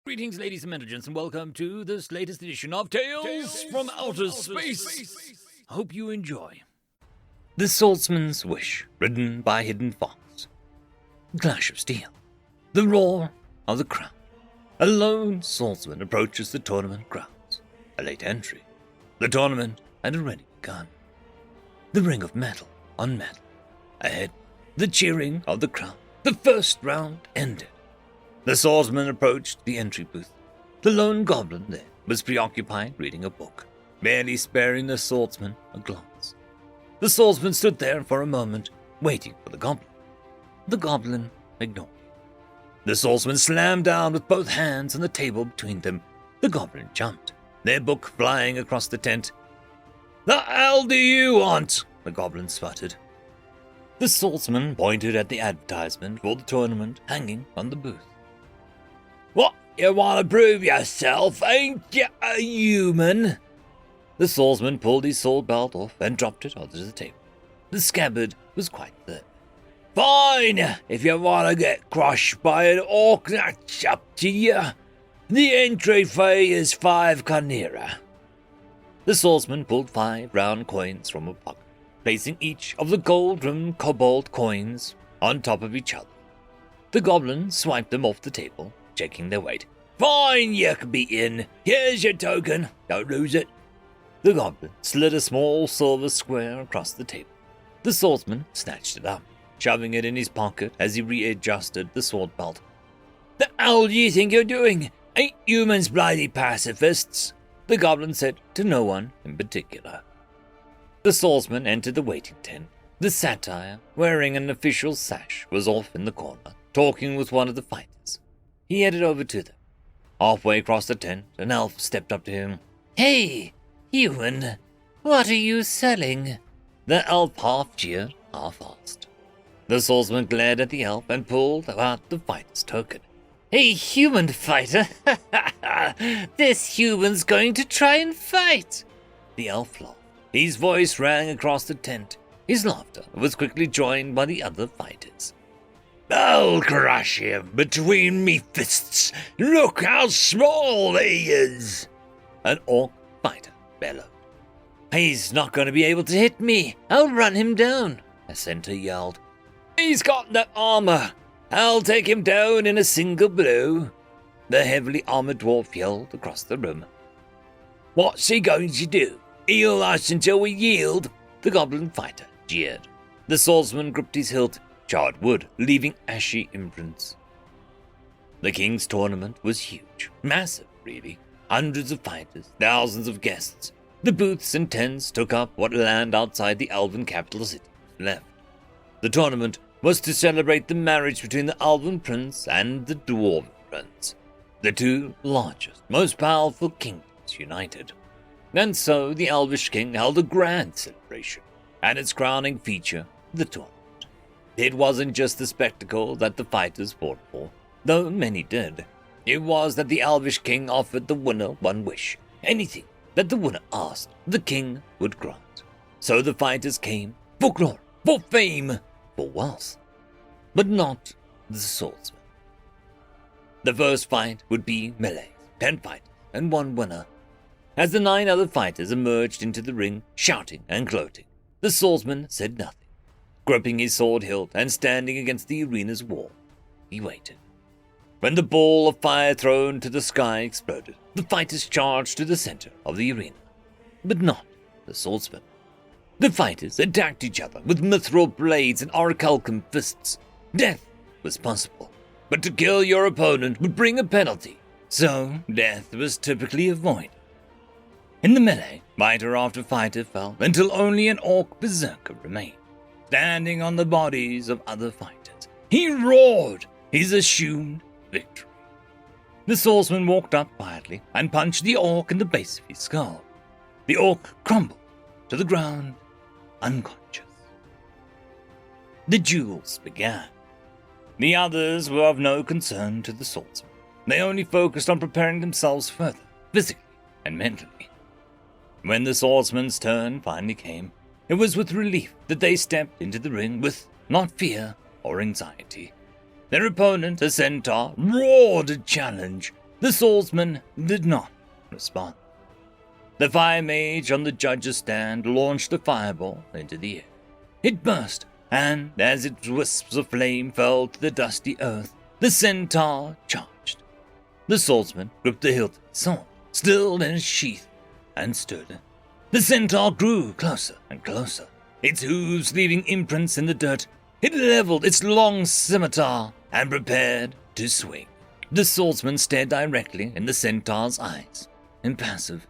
Greetings, ladies and gentlemen, and welcome to this latest edition of Tales from Outer Space. I hope you enjoy. The Swordsman's Wish, written by Hidden Fox. Clash of Steel. The Roar of the Crown. A lone swordsman approaches the tournament grounds. A late entry. The tournament had already begun. The ring of metal on metal. Ahead, the cheering of the crowd. The first round ended. The swordsman approached the entry booth. The lone goblin there was preoccupied reading a book, barely sparing the swordsman a glance. The swordsman stood there for a moment, waiting for the goblin. The goblin ignored him. The swordsman slammed down with both hands on the table between them. The goblin jumped, their book flying across the tent. "The hell do you want?" the goblin sputtered. The swordsman pointed at the advertisement for the tournament hanging on the booth. "What, you want to prove yourself? Ain't you a human?" The swordsman pulled his sword belt off and dropped it onto the table. The scabbard was quite thin. "Fine, if you want to get crushed by an orc, that's up to you. The entry fee is 5 Chimera." The swordsman pulled 5 round coins from a pocket, placing each of the gold-rimmed cobalt coins on top of each other. The goblin swiped them off the table, checking their weight. "Fine, you can be in. Here's your token. Don't lose it." The goblin slid a small silver square across the table. The swordsman snatched it up, shoving it in his pocket as he readjusted the sword belt. "The hell do you think you're doing? Ain't humans bloody pacifists?" the goblin said to no one in particular. The swordsman entered the waiting tent. The satyr, wearing an official sash, was off in the corner, talking with one of the fighters. He headed over to them. Halfway across the tent, an elf stepped up to him. "Hey, human, what are you selling?" The elf half jeered, half asked. The swordsman glared at the elf and pulled out the fighter's token. "A human fighter? This human's going to try and fight!" The elf laughed. His voice rang across the tent. His laughter was quickly joined by the other fighters. "I'll crush him between me fists. Look how small he is!" An orc fighter bellowed. "He's not going to be able to hit me. I'll run him down," a centaur yelled. "He's got the armor. I'll take him down in a single blow," the heavily armored dwarf yelled across the room. "What's he going to do? Heal us until we yield?" the goblin fighter jeered. The swordsman gripped his hilt, charred wood, leaving ashy imprints. The king's tournament was huge, massive, really. Hundreds of fighters, thousands of guests. The booths and tents took up what land outside the elven capital city was left. The tournament was to celebrate the marriage between the elven prince and the dwarven prince, the two largest, most powerful kingdoms united. And so the elvish king held a grand celebration, and its crowning feature, the tournament. It wasn't just the spectacle that the fighters fought for, though many did. It was that the elvish king offered the winner one wish. Anything that the winner asked, the king would grant. So the fighters came for glory, for fame, for wealth. But not the swordsman. The first fight would be melee, 10 fighters and 1 winner. As the 9 other fighters emerged into the ring, shouting and gloating, the swordsman said nothing. Gripping his sword hilt and standing against the arena's wall, he waited. When the ball of fire thrown to the sky exploded, the fighters charged to the center of the arena. But not the swordsman. The fighters attacked each other with mithril blades and orichalcum fists. Death was possible, but to kill your opponent would bring a penalty, so death was typically avoided. In the melee, fighter after fighter fell until only an orc berserker remained, standing on the bodies of other fighters. He roared his assumed victory. The swordsman walked up quietly and punched the orc in the base of his skull. The orc crumbled to the ground, unconscious. The duels began. The others were of no concern to the swordsman. They only focused on preparing themselves further, physically and mentally. When the swordsman's turn finally came, it was with relief that they stepped into the ring with not fear or anxiety. Their opponent, a centaur, roared a challenge. The swordsman did not respond. The fire mage on the judge's stand launched a fireball into the air. It burst, and as its wisps of flame fell to the dusty earth, the centaur charged. The swordsman gripped the hilt of his sword, still in its sheath, and stood. The centaur grew closer and closer, its hooves leaving imprints in the dirt. It leveled its long scimitar and prepared to swing. The swordsman stared directly in the centaur's eyes, impassive.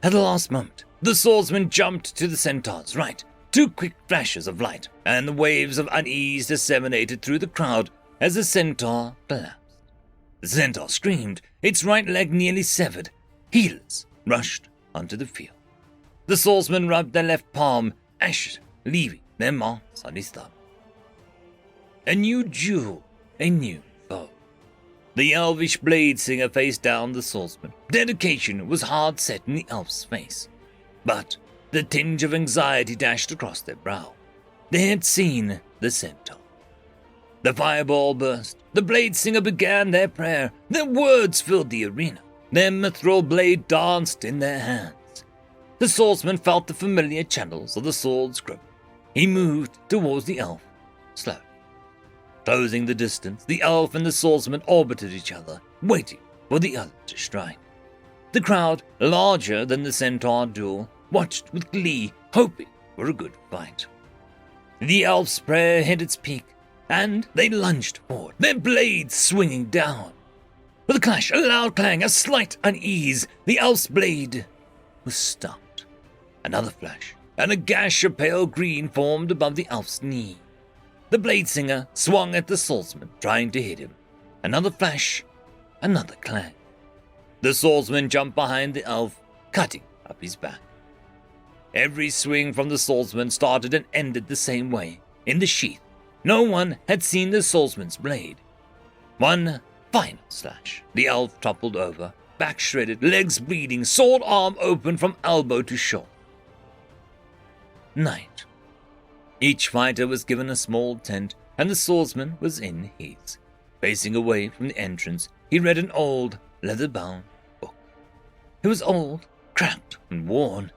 At the last moment, the swordsman jumped to the centaur's right. 2 quick flashes of light, and the waves of unease disseminated through the crowd as the centaur collapsed. The centaur screamed, its right leg nearly severed. Healers rushed onto the field. The swordsman rubbed their left palm, ashed, leaving their marks on his thumb. A new duel, a new foe. The elvish blade singer faced down the swordsman. Dedication was hard set in the elf's face, but the tinge of anxiety dashed across their brow. They had seen the centaur. The fireball burst. The blade singer began their prayer. Their words filled the arena. Their mithril blade danced in their hands. The swordsman felt the familiar channels of the sword's grip. He moved towards the elf, slowly. Closing the distance, the elf and the swordsman orbited each other, waiting for the other to strike. The crowd, larger than the centaur duel, watched with glee, hoping for a good fight. The elf's prayer hit its peak, and they lunged forward, their blades swinging down. With a clash, a loud clang, a slight unease, the elf's blade was stopped. Another flash, and a gash of pale green formed above the elf's knee. The blade singer swung at the swordsman, trying to hit him. Another flash, another clang. The swordsman jumped behind the elf, cutting up his back. Every swing from the swordsman started and ended the same way, in the sheath. No one had seen the swordsman's blade. One final slash. The elf toppled over, back shredded, legs bleeding, sword arm open from elbow to shoulder. Night. Each fighter was given a small tent, and the swordsman was in his. Facing away from the entrance, he read an old, leather-bound book. It was old, cracked, and worn.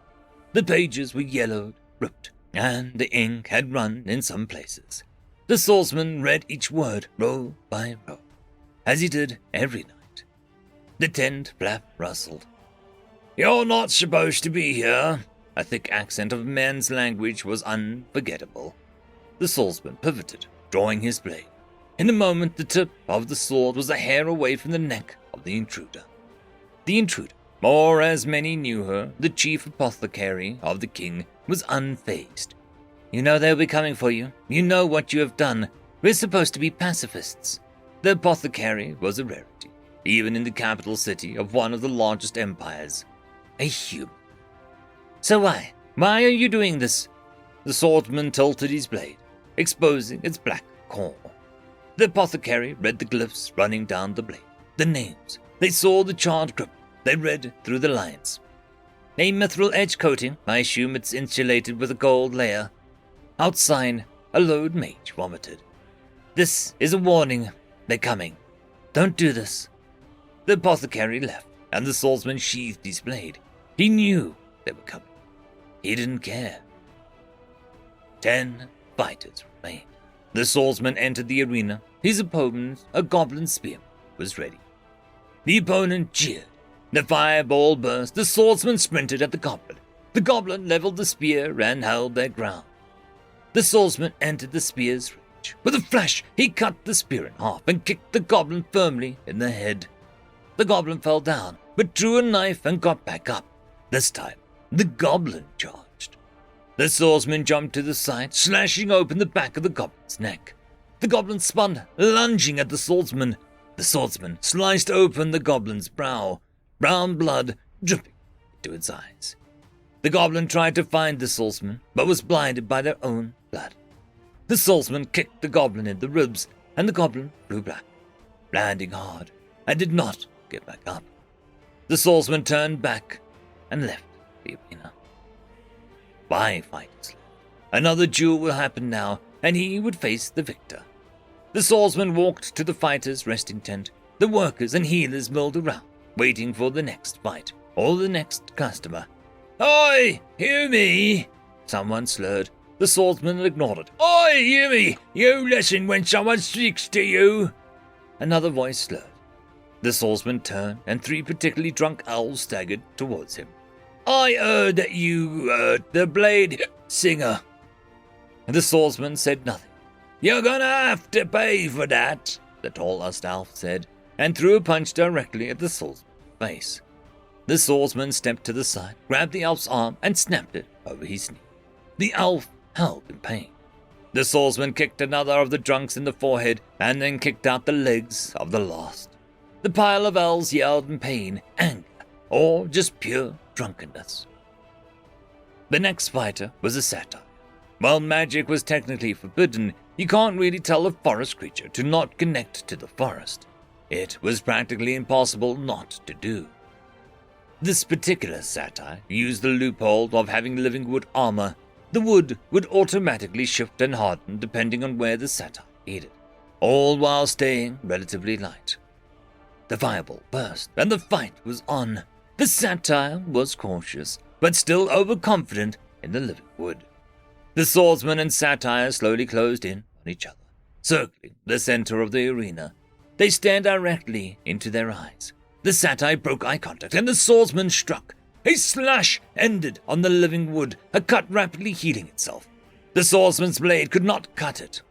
The pages were yellowed, ripped, and the ink had run in some places. The swordsman read each word, row by row, as he did every night. The tent flap rustled. "You're not supposed to be here." A thick accent of man's language was unforgettable. The swordsman pivoted, drawing his blade. In a moment, the tip of the sword was a hair away from the neck of the intruder. The intruder, or as many knew her, the chief apothecary of the king, was unfazed. "You know they'll be coming for you. You know what you have done. We're supposed to be pacifists." The apothecary was a rarity, even in the capital city of one of the largest empires. A human. "So why are you doing this?" The swordsman tilted his blade, exposing its black core. The apothecary read the glyphs running down the blade, the names. They saw the charred grip. They read through the lines. "A mithril edge coating. I assume it's insulated with a gold layer." Outside, a lone mage vomited. "This is a warning. They're coming. Don't do this." The apothecary left, and the swordsman sheathed his blade. He knew they were coming. He didn't care. 10 fighters remained. The swordsman entered the arena. His opponent, a goblin spearman, was ready. The opponent jeered. The fireball burst. The swordsman sprinted at the goblin. The goblin leveled the spear and held their ground. The swordsman entered the spear's reach. With a flash, he cut the spear in half and kicked the goblin firmly in the head. The goblin fell down, but drew a knife and got back up. This time, the goblin charged. The swordsman jumped to the side, slashing open the back of the goblin's neck. The goblin spun, lunging at the swordsman. The swordsman sliced open the goblin's brow, brown blood dripping into its eyes. The goblin tried to find the swordsman, but was blinded by their own blood. The swordsman kicked the goblin in the ribs, and the goblin flew back, landing hard, and did not get back up. The swordsman turned back and left the arena. 5 fighters left. Another duel will happen now, and he would face the victor. The swordsman walked to the fighter's resting tent. The The workers and healers milled around, waiting for the next fight or the next customer. "Oi, hear me?" someone slurred. The swordsman ignored it. "Oi, hear me! You listen when someone speaks to you!" Another voice slurred. The swordsman turned, and 3 particularly drunk owls staggered towards him. "I heard that you the blade singer." The swordsman said nothing. "You're gonna have to pay for that," the tallest elf said, and threw a punch directly at the swordsman's face. The swordsman stepped to the side, grabbed the elf's arm, and snapped it over his knee. The elf howled in pain. The swordsman kicked another of the drunks in the forehead, and then kicked out the legs of the last. The pile of elves yelled in pain, anger, or just pure drunkenness. The next fighter was a satyr. While magic was technically forbidden, you can't really tell a forest creature to not connect to the forest. It was practically impossible not to do. This particular satyr used the loophole of having living wood armor. The wood would automatically shift and harden depending on where the satyr hit it, all while staying relatively light. The fireball burst, and the fight was on. The satyr was cautious, but still overconfident in the living wood. The swordsman and satyr slowly closed in on each other, circling the center of the arena. They stared directly into their eyes. The satyr broke eye contact, and the swordsman struck. A slash ended on the living wood, a cut rapidly healing itself. The swordsman's blade could not cut it.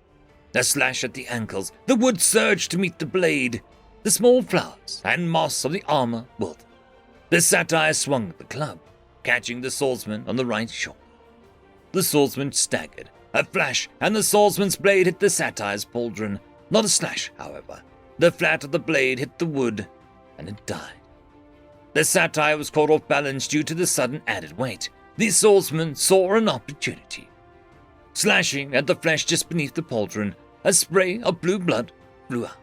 A slash at the ankles, the wood surged to meet the blade. The small flowers and moss of the armor wilted. The satyr swung the club, catching the swordsman on the right shoulder. The swordsman staggered. A flash, and the swordsman's blade hit the satyr's pauldron. Not a slash, however. The flat of the blade hit the wood, and it died. The satyr was caught off balance due to the sudden added weight. The swordsman saw an opportunity. Slashing at the flesh just beneath the pauldron, a spray of blue blood flew out.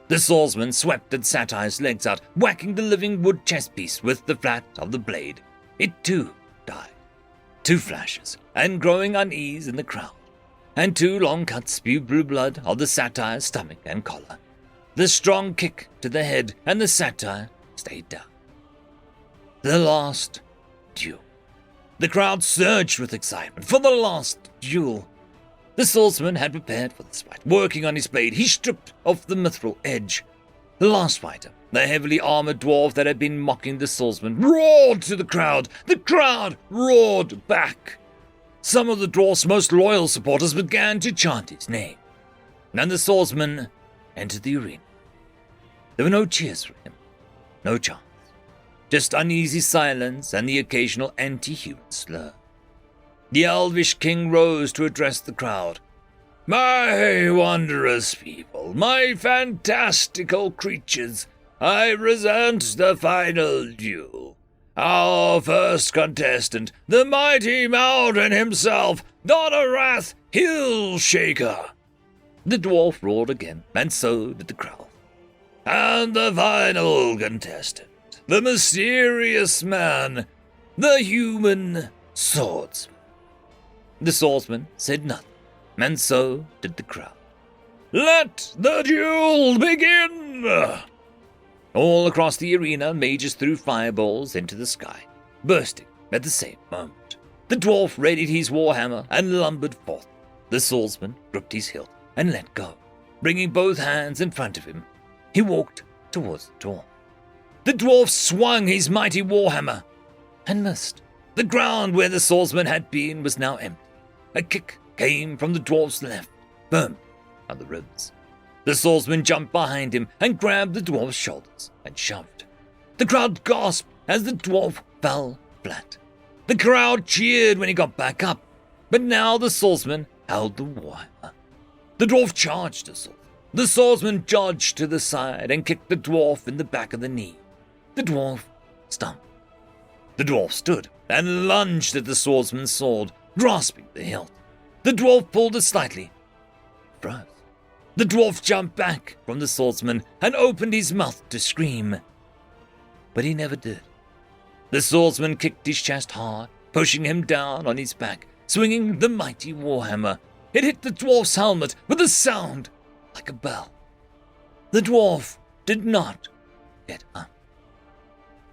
The swordsman swept the satyr's legs out, whacking the living wood chest piece with the flat of the blade. It too died. 2 flashes, and growing unease in the crowd, and 2 long cuts spewed blue blood of the satyr's stomach and collar. The strong kick to the head, and the satyr stayed down. The last duel. The crowd surged with excitement for the last duel. The swordsman had prepared for this fight. Working on his blade, he stripped off the mithril edge. The last fighter, the heavily armored dwarf that had been mocking the swordsman, roared to the crowd. The crowd roared back. Some of the dwarf's most loyal supporters began to chant his name. And the swordsman entered the arena. There were no cheers for him, no chants, just uneasy silence and the occasional anti-human slur. The elvish king rose to address the crowd. "My wondrous people, my fantastical creatures, I present the final duel. Our first contestant, the mighty mountain himself, Donarath Hillshaker." The dwarf roared again, and so did the crowd. "And the final contestant, the mysterious man, the human swordsman." The swordsman said nothing, and so did the crowd. "Let the duel begin!" All across the arena, mages threw fireballs into the sky, bursting at the same moment. The dwarf readied his warhammer and lumbered forth. The swordsman gripped his hilt and let go, bringing both hands in front of him. He walked towards the dwarf. The dwarf swung his mighty warhammer and missed. The ground where the swordsman had been was now empty. A kick came from the dwarf's left, firm on the ribs. The swordsman jumped behind him and grabbed the dwarf's shoulders and shoved. The crowd gasped as the dwarf fell flat. The crowd cheered when he got back up, but now the swordsman held the warhammer. The dwarf charged the swordsman. The swordsman dodged to the side and kicked the dwarf in the back of the knee. The dwarf stumped. The dwarf stood and lunged at the swordsman's sword, grasping the hilt. The dwarf pulled it slightly, froze. The dwarf jumped back from the swordsman and opened his mouth to scream, but he never did. The swordsman kicked his chest hard, pushing him down on his back, swinging the mighty warhammer. It hit the dwarf's helmet with a sound like a bell. The dwarf did not get up.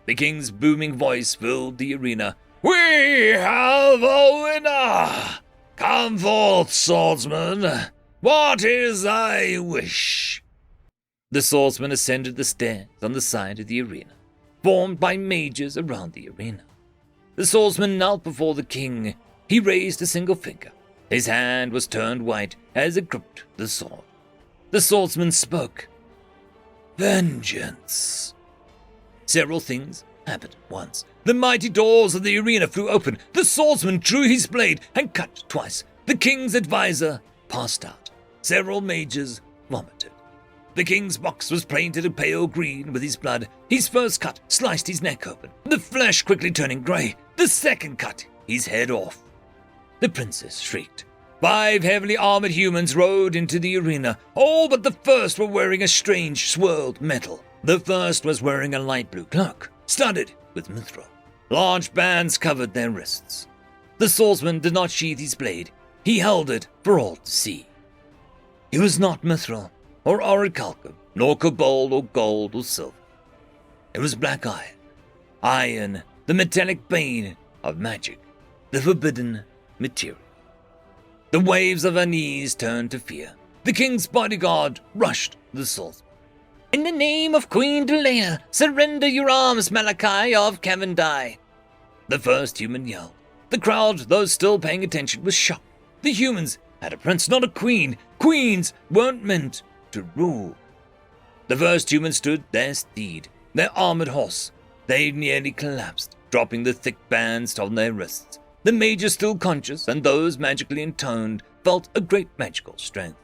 The king's booming voice filled the arena. "We have a winner! Come forth, swordsman! What is thy wish?" The swordsman ascended the stairs on the side of the arena, formed by mages around the arena. The swordsman knelt before the king. He raised a single finger. His hand was turned white as it gripped the sword. The swordsman spoke. "Vengeance." Several things happened at once. The mighty doors of the arena flew open. The swordsman drew his blade and cut twice. The king's advisor passed out. Several mages vomited. The king's box was painted a pale green with his blood. His first cut sliced his neck open, the flesh quickly turning grey. The second cut, his head off. The princess shrieked. 5 heavily armored humans rode into the arena. All but the first were wearing a strange swirled metal. The first was wearing a light blue cloak, studded with mithril. Large bands covered their wrists. The swordsman did not sheathe his blade. He held it for all to see. It was not mithril, or orichalcum, nor cobalt, or gold, or silver. It was black iron. Iron, the metallic bane of magic, the forbidden material. The waves of unease turned to fear. The king's bodyguard rushed the swordsman. "In the name of Queen Delea, surrender your arms, Malachi of Cavendai." The first human yelled. The crowd, those still paying attention, was shocked. The humans had a prince, not a queen. Queens weren't meant to rule. The first human stood their steed, their armored horse. They nearly collapsed, dropping the thick bands on their wrists. The mages, still conscious, and those magically intoned, felt a great magical strength.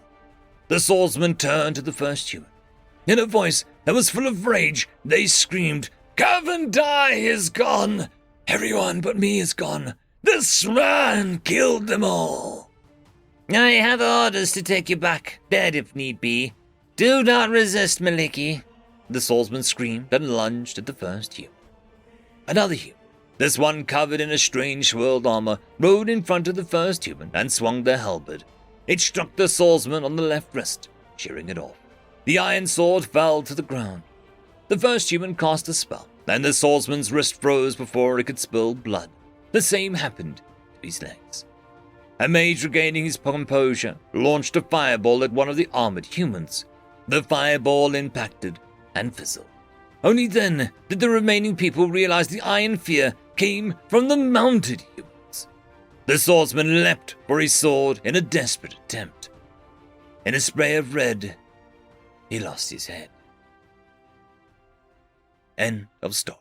The swordsman turned to the first human. In a voice that was full of rage, they screamed, "Cavendai is gone! Everyone but me is gone! This man killed them all!" "I have orders to take you back, dead if need be. Do not resist, Maliki," the swordsman screamed and lunged at the first human. Another human, this one covered in a strange swirled armor, rode in front of the first human and swung their halberd. It struck the swordsman on the left wrist, shearing it off. The iron sword fell to the ground. The first human cast a spell, and the swordsman's wrist froze before it could spill blood. The same happened to his legs. A mage, regaining his composure, launched a fireball at one of the armored humans. The fireball impacted and fizzled. Only then did the remaining people realize the iron fear came from the mounted humans. The swordsman leapt for his sword in a desperate attempt. In a spray of red, he lost his head. End of story.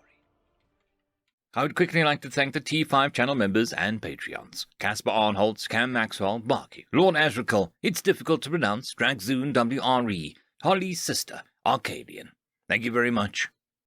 I would quickly like to thank the T5 channel members and Patreons. Caspar Arnholtz, Cam Maxwell, Barky, Lord Azrakal, It's Difficult to Pronounce, Dragzoon WRE, Holly's Sister, Arcadian. Thank you very much.